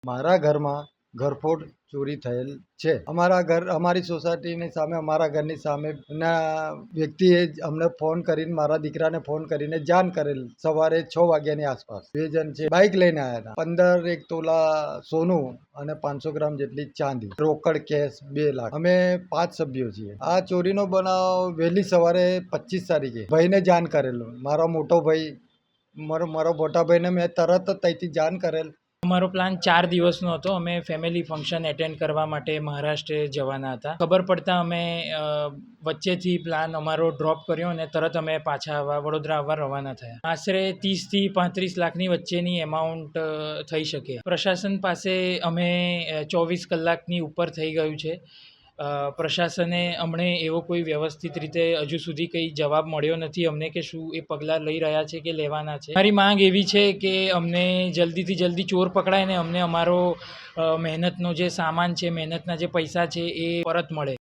મારા ઘરમાં ઘરફોડ ચોરી થયેલ છે. અમારી સોસાયટીની સામે, અમારા ઘરની સામે ના વ્યક્તિએ અમને ફોન કરીને, મારા દીકરાને ફોન કરીને જાણ કરેલ. સવારે 6 વાગ્યાની આસપાસ 2 જણ છે, બાઇક લઈને આવ્યા હતા. 15 તોલા સોનું અને 500 ગ્રામ જેટલી ચાંદી, રોકડ કેશ 2 લાખ. અમે 5 સભ્યો છીએ. આ ચોરીનો બનાવ વહેલી સવારે 25 તારીખે ભાઈને જાણ કરેલો. મારો મોટો ભાઈને મેં તરત જ ત્યાંથી જાણ કરેલ. અમારો પ્લાન 4 દિવસનો હતો. અમે ફેમિલી ફંક્શન એટેન્ડ કરવા માટે મહારાષ્ટ્ર જવાના હતા. ખબર પડતા અમે વચ્ચેથી પ્લાન અમારો ડ્રોપ કર્યો અને તરત અમે પાછા વડોદરા આવવા રવાના થયા. આશરે 30 થી 35 લાખની વચ્ચેની એમાઉન્ટ થઈ શકે. પ્રશાસન પાસે અમે 24 કલાકની ઉપર થઈ ગયું છે. પ્રશાસને અમને એવો કોઈ વ્યવસ્થિત રીતે હજુ સુધી કંઈ જવાબ મળ્યો નથી અમને કે શું એ પગલાં લઈ રહ્યા છે કે લેવાના છે. મારી માંગ એવી છે કે અમને જલ્દીથી જલ્દી ચોર પકડાય ને અમને અમારો મહેનતનો જે સામાન છે, મહેનતના જે પૈસા છે એ પરત મળે.